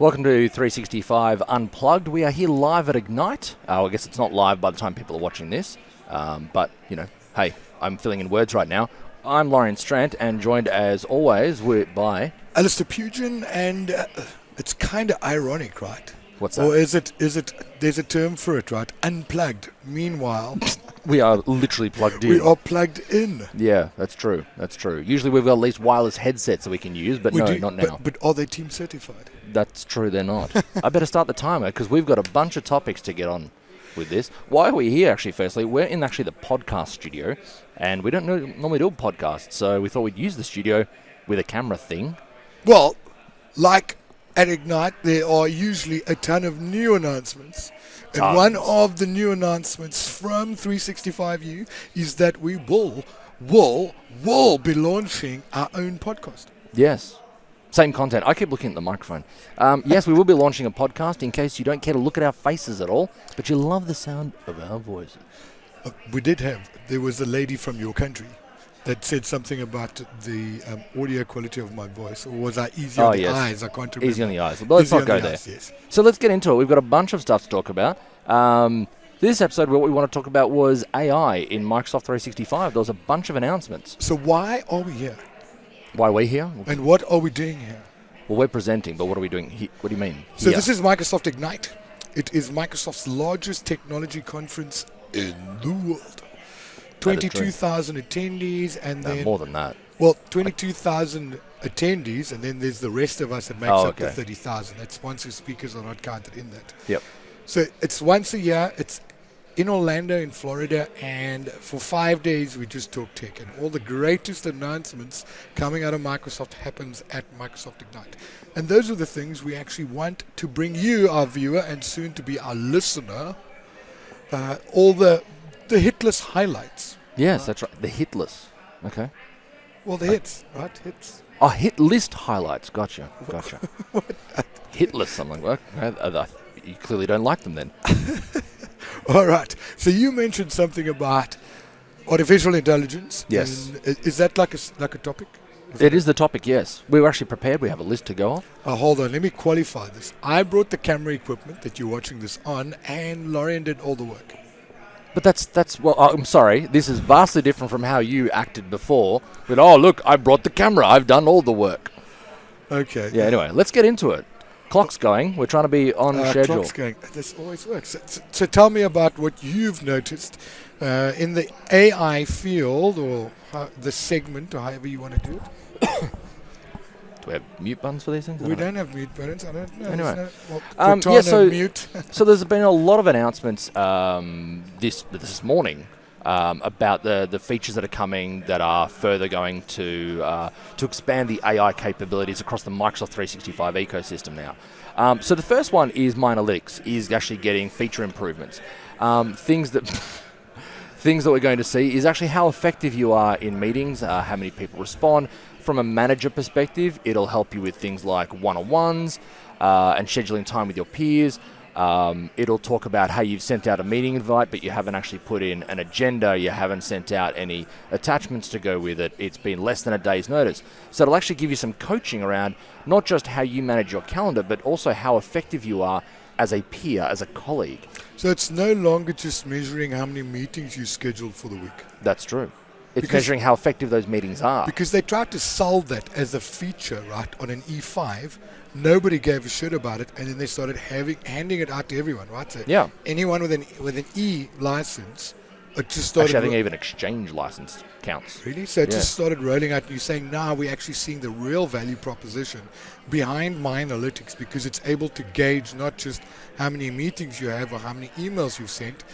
Welcome to 365 Unplugged. We are here live at Ignite. I guess it's not live by the time people are watching this, but, hey, I'm filling in words right now. I'm Loryan Strant, and joined as always by... Alistair Pugin, and it's kind of ironic, right? What's that? Or is it, there's a term for it, right? Unplugged. Meanwhile... We are literally plugged in. We are plugged in. Yeah, that's true. That's true. Usually we've got at least wireless headsets that we can use, but not now. But are they team certified? That's true, they're not. I better start the timer because we've got a bunch of topics to get on with this. Why are we here, actually, firstly? We're in actually the podcast studio, and we don't normally do podcasts, so we thought we'd use the studio with a camera thing. Well, like at Ignite, there are usually a ton of new announcements. And one of the new announcements from 365U is that we will be launching our own podcast. Yes. Same content. I keep looking at the microphone. Yes, we will be launching a podcast in case you don't care to look at our faces at all, but you love the sound of our voices. There was a lady from your country that said something about the audio quality of my voice. Or was I easy on the eyes? I can't remember. Easy on the eyes. But let's not go there. Yes. So let's get into it. We've got a bunch of stuff to talk about. This episode, what we want to talk about was AI in Microsoft 365. There was a bunch of announcements. So why are we here? Why are we here? And what are we doing here? Well, we're presenting, but what are we doing here? What do you mean? So this is Microsoft Ignite. It is Microsoft's largest technology conference in the world. 22,000 attendees, and then... more than that. Well, 22,000 attendees, and then there's the rest of us that makes up the 30,000. That's sponsor speakers are not counted in that. Yep. So it's once a year. It's in Orlando, in Florida, and for 5 days we just talk tech. And all the greatest announcements coming out of Microsoft happens at Microsoft Ignite. And those are the things we actually want to bring you, our viewer, and soon to be our listener, all the hit list highlights. Yes, that's right. The hit list. Okay. Well, the hits, right? Hits. Oh, hit list highlights. Gotcha. Hit list, something like that. You clearly don't like them then. All right. So you mentioned something about artificial intelligence. Yes. Is that like a topic? It is the topic, yes. We were actually prepared. We have a list to go off. Hold on. Let me qualify this. I brought the camera equipment that you're watching this on, and Loryan did all the work. But well, I'm sorry. This is vastly different from how you acted before. But, look, I brought the camera. I've done all the work. Okay. Yeah, anyway, let's get into it. Clock's going. We're trying to be on schedule. Clock's going. This always works. So tell me about what you've noticed in the AI field, or the segment, or however you want to do it. Do we have mute buttons for these things? We don't have mute buttons. I don't know. Anyway. Mute. So there's been a lot of announcements this morning about the features that are coming that are further going to expand the AI capabilities across the Microsoft 365 ecosystem now. So the first one is My Analytics is actually getting feature improvements. Things that we're going to see is actually how effective you are in meetings, how many people respond. From a manager perspective, it'll help you with things like one-on-ones and scheduling time with your peers. It'll talk about how you've sent out a meeting invite, but you haven't actually put in an agenda. You haven't sent out any attachments to go with it. It's been less than a day's notice. So it'll actually give you some coaching around not just how you manage your calendar, but also how effective you are as a peer, as a colleague. So it's no longer just measuring how many meetings you scheduled for the week. That's true. It's measuring how effective those meetings are. Because they tried to solve that as a feature, right, on an E5. Nobody gave a shit about it, and then they started handing it out to everyone, right? So anyone with an E license, it just started. Actually, I think even Exchange license counts. Really? So it just started rolling out. And you're saying now we're actually seeing the real value proposition behind My Analytics, because it's able to gauge not just how many meetings you have or how many emails you've sent.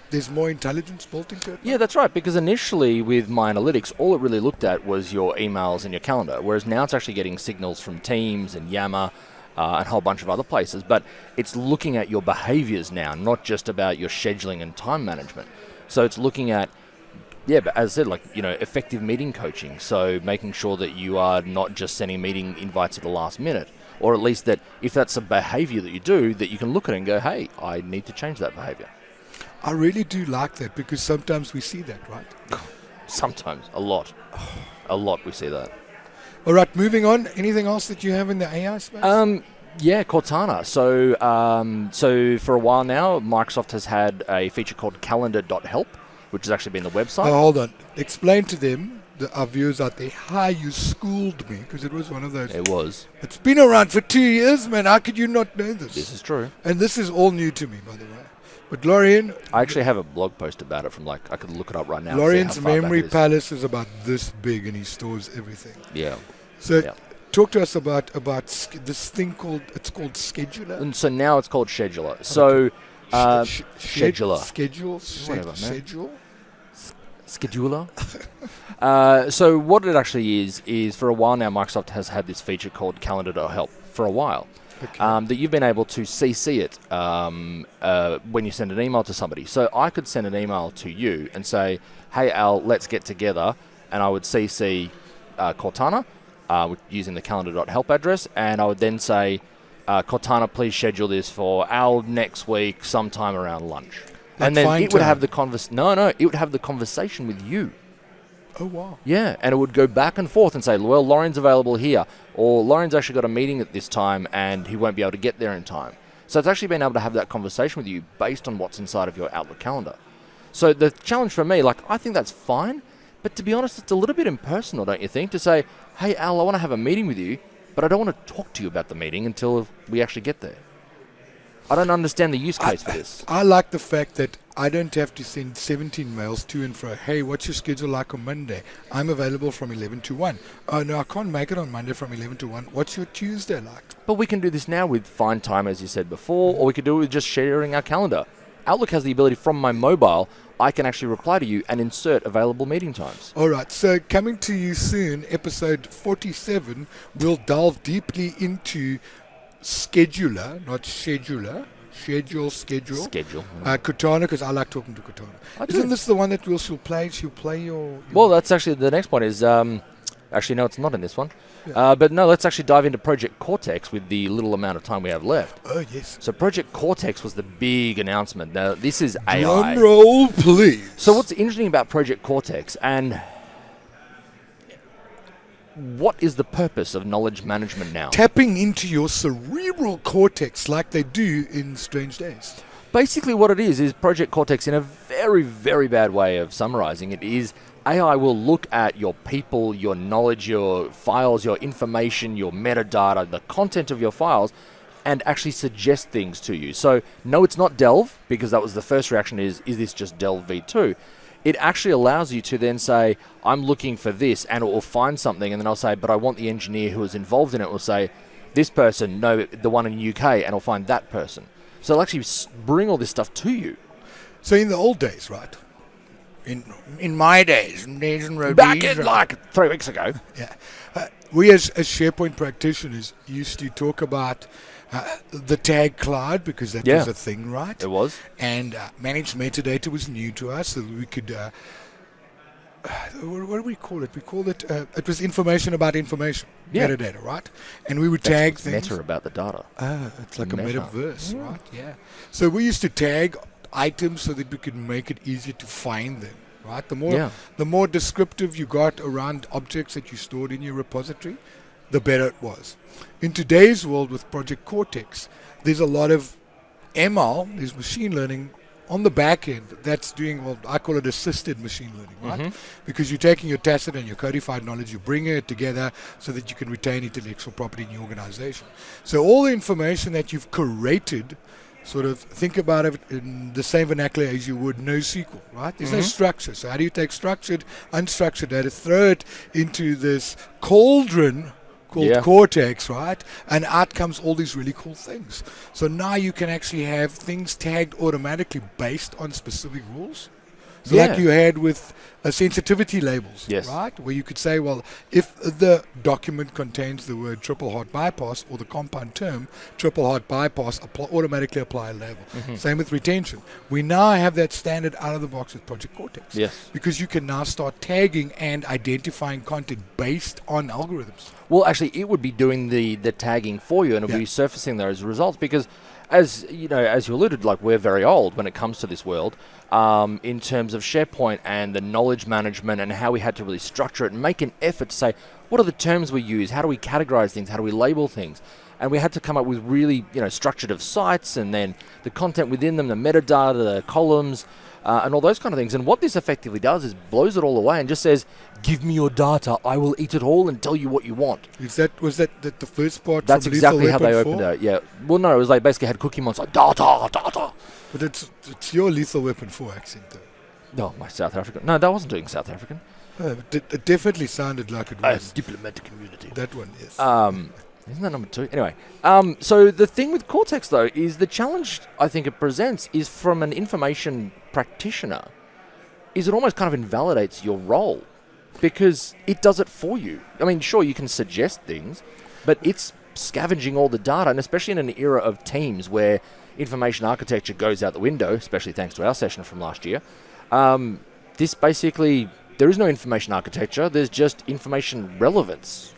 There's more intelligence built into it. Yeah, that's right. Because initially with My Analytics, all it really looked at was your emails and your calendar, whereas now it's actually getting signals from Teams and Yammer and a whole bunch of other places. But it's looking at your behaviors now, not just about your scheduling and time management. So it's looking at, but as I said, effective meeting coaching. So making sure that you are not just sending meeting invites at the last minute, or at least that if that's a behavior that you do, that you can look at it and go, hey, I need to change that behavior. I really do like that, because sometimes we see that, right? Sometimes. A lot. A lot we see that. All right, moving on. Anything else that you have in the AI space? Yeah, Cortana. So for a while now, Microsoft has had a feature called calendar.help, which has actually been the website. Oh, hold on. Explain to them, our viewers out there, how you schooled me, because it was one of those. It was. It's been around for 2 years, man. How could you not know this? This is true. And this is all new to me, by the way. But Loryan, I actually have a blog post about it from I could look it up right now. Loryan's memory palace is about this big, and he stores everything. Yeah. So Yeah. talk to us about this thing called scheduler. And so now it's called Scheduler. So scheduler. Schedule. Whatever, man. Schedule. Scheduler. So what it actually is for a while now, Microsoft has had this feature called calendar.help for a while. Okay. That you've been able to CC it when you send an email to somebody. So I could send an email to you and say, hey, Al, let's get together. And I would CC Cortana using the calendar.help address. And I would then say, Cortana, please schedule this for Al next week sometime around lunch. And then it would have the it would have the conversation with you. Oh, wow. Yeah, and it would go back and forth and say, well, Loryan's available here, or Loryan's actually got a meeting at this time and he won't be able to get there in time. So it's actually been able to have that conversation with you based on what's inside of your Outlook calendar. So the challenge for me, I think that's fine, but to be honest, it's a little bit impersonal, don't you think, to say, hey, Al, I want to have a meeting with you, but I don't want to talk to you about the meeting until we actually get there. I don't understand the use case for this. I like the fact that I don't have to send 17 mails to and fro. Hey, what's your schedule like on Monday? I'm available from 11 to 1. Oh, no, I can't make it on Monday from 11 to 1. What's your Tuesday like? But we can do this now with Find Time, as you said before, or we could do it with just sharing our calendar. Outlook has the ability from my mobile, I can actually reply to you and insert available meeting times. All right, so coming to you soon, episode 47, we'll delve deeply into scheduler, not scheduler. Schedule. Cortana, because I like talking to Cortana. Isn't this the one that she'll play? She'll play your... Well, that's actually the next one is... actually, no, it's not in this one. Yeah. But no, let's actually dive into Project Cortex with the little amount of time we have left. Oh, yes. So Project Cortex was the big announcement. Now, this is AI. Drum roll, please. So what's interesting about Project Cortex and... what is the purpose of knowledge management now? Tapping into your cerebral cortex like they do in Strange Days. Basically what it is Project Cortex, in a very, very bad way of summarizing it, is AI will look at your people, your knowledge, your files, your information, your metadata, the content of your files, and actually suggest things to you. So no, it's not Delve, because that was the first reaction is this just Delve V2? It actually allows you to then say, I'm looking for this, and it will find something, and then I'll say, but I want the engineer who is involved in it will say, this person, no, the one in the UK, and I'll find that person. So it'll actually bring all this stuff to you. So in the old days, right? In my days, back in 3 weeks ago. Yeah. We as SharePoint practitioners used to talk about the tag cloud, because that was a thing, right? It was. And managed metadata was new to us, so we could... what do we call it? We called it... it was information about information. Yeah. Metadata, right? And we would tag things. Meta about the data. It's like a metaverse, right? Yeah. So we used to tag items so that we could make it easier to find them, right? The more descriptive you got around objects that you stored in your repository, the better it was. In today's world with Project Cortex, there's a lot of ML, there's machine learning on the back end that's doing, well, I call it assisted machine learning, right? Mm-hmm. Because you're taking your tacit and your codified knowledge, you're bringing it together so that you can retain intellectual property in your organization. So all the information that you've curated, sort of think about it in the same vernacular as you would NoSQL, right? There's no structure. So how do you take structured, unstructured data, throw it into this cauldron called Cortex, right? And out comes all these really cool things. So now you can actually have things tagged automatically based on specific rules. So like you had with sensitivity labels, right? Where you could say, well, if the document contains the word triple hot bypass or the compound term triple hot bypass, automatically apply a label. Mm-hmm. Same with retention. We now have that standard out of the box with Project Cortex. Yes. Because you can now start tagging and identifying content based on algorithms. Well, actually, it would be doing the tagging for you, and it would be surfacing those results because, as you know, as you alluded, like we're very old when it comes to this world, in terms of SharePoint and the knowledge management and how we had to really structure it and make an effort to say, what are the terms we use? How do we categorize things? How do we label things? and we had to come up with really, structured of sites, and then the content within them, the metadata, the columns, and all those kind of things. And what this effectively does is blows it all away and just says, "Give me your data. I will eat it all and tell you what you want." Was that the first part? That's from exactly Lethal how they Weapon opened 4? it. Yeah. Well, no, it was like basically had cookie monster data. But it's your Lethal Weapon 4 accent, though. No, my South African. No, that wasn't doing South African. But it definitely sounded like it was. Diplomatic community. That one, yes. Isn't that number 2? Anyway, so the thing with Cortex, though, is the challenge I think it presents is from an information practitioner, is it almost kind of invalidates your role because it does it for you. I mean, sure, you can suggest things, but it's scavenging all the data, and especially in an era of teams where information architecture goes out the window, especially thanks to our session from last year, this basically, there is no information architecture, there's just information relevance.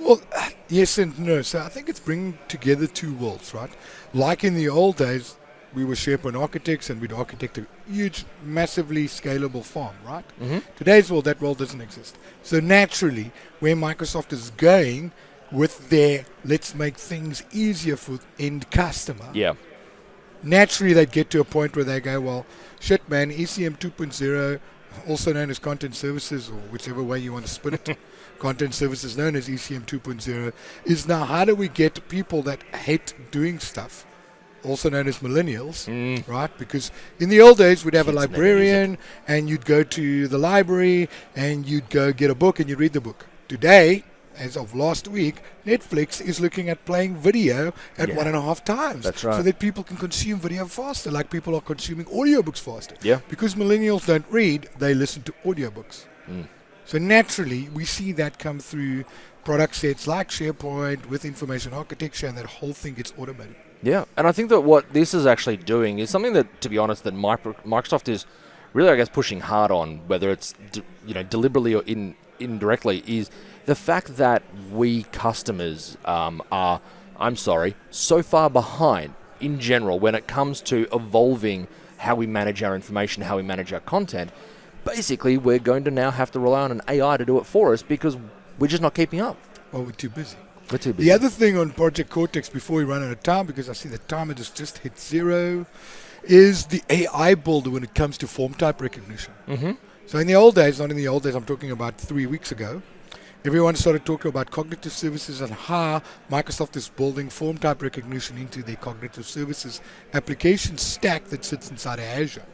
Well, yes and no. So I think it's bringing together two worlds, right? Like in the old days, we were SharePoint architects and we'd architect a huge, massively scalable farm, right? Mm-hmm. Today's world, that world doesn't exist. So naturally, where Microsoft is going with their let's make things easier for end customer, Yeah. naturally they'd get to a point where they go, well, shit, man, ECM 2.0, also known as content services, or whichever way you want to spin it, content services known as ECM 2.0, is now how do we get people that hate doing stuff, also known as millennials, right? Because in the old days, we'd have a Kids never librarian, and you'd go to the library, and you'd go get a book, and you'd read the book. Today, as of last week, Netflix is looking at playing video at 1.5 times. That's right. So that people can consume video faster, like people are consuming audiobooks faster. Yeah. Because millennials don't read, they listen to audiobooks. So naturally, we see that come through product sets like SharePoint with information architecture, and that whole thing gets automated. Yeah, and I think that what this is actually doing is something that, to be honest, that Microsoft is really, I guess, pushing hard on, whether it's deliberately or indirectly, is the fact that we customers are, I'm sorry, so far behind in general when it comes to evolving how we manage our information, how we manage our content. Basically, we're going to now have to rely on an AI to do it for us because we're just not keeping up. Well, we're too busy. We're too busy. The other thing on Project Cortex, before we run out of time, because I see the timer just hit 0, is the AI builder when it comes to form type recognition. Mm-hmm. So in the old days, not in the old days, I'm talking about 3 weeks ago, everyone started talking about cognitive services and how Microsoft is building form type recognition into their cognitive services application stack that sits inside of Azure.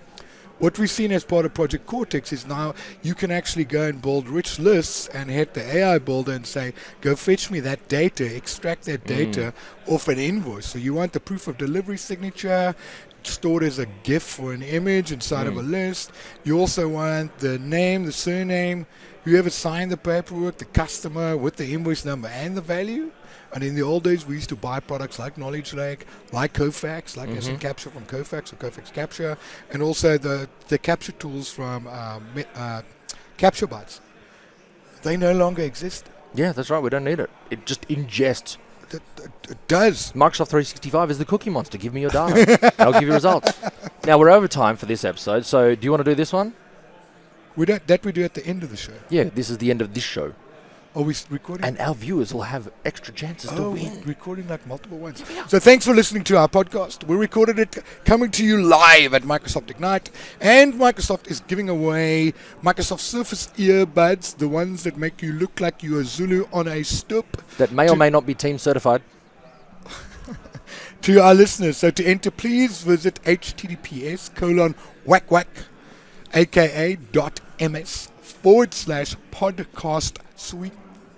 What we've seen as part of Project Cortex is now you can actually go and build rich lists and hit the AI builder and say, go fetch me that data, extract that data off an invoice. So you want the proof of delivery signature stored as a GIF or an image inside of a list. You also want the name, the surname, whoever signed the paperwork, the customer with the invoice number and the value. And in the old days, we used to buy products like Knowledge Lake, like Kofax, like Asset Capture from Kofax or Kofax Capture, and also the capture tools from Capture Bytes. They no longer exist. Yeah, that's right. We don't need it. It just ingests. It does. Microsoft 365 is the cookie monster. Give me your data. I'll give you results. Now, we're over time for this episode, so do you want to do this one? We do at the end of the show. Yeah, this is the end of this show. Are we recording? And our viewers will have extra chances to win. We're recording like multiple ones. So thanks for listening to our podcast. We recorded it coming to you live at Microsoft Ignite. And Microsoft is giving away Microsoft Surface earbuds, the ones that make you look like you're a Zulu on a stoop. That may or may not be team certified. To our listeners. So to enter, please visit https:// aka.ms/podcast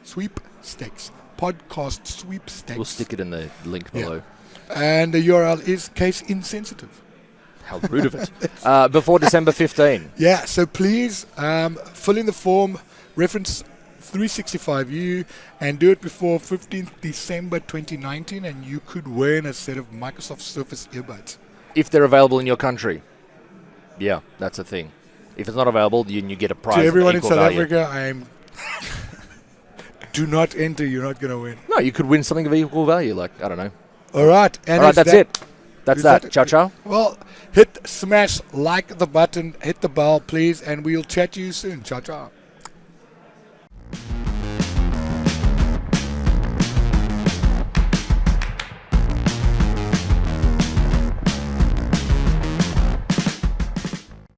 sweepstakes. Podcast sweepstakes. We'll stick it in the link below. And the URL is case insensitive. How rude of it. Before December 15. Yeah, so please fill in the form, reference 365U, and do it before 15th December 2019, and you could win a set of Microsoft Surface earbuds. If they're available in your country. Yeah, that's a thing. If it's not available, you get a prize. To everyone in equal South value. Africa, do not enter, you're not going to win. No, you could win something of equal value, like, I don't know. All right. And all right, that's it. That's that. Ciao, ciao. Well, hit smash, like the button, hit the bell, please, and we'll chat to you soon. Ciao, ciao.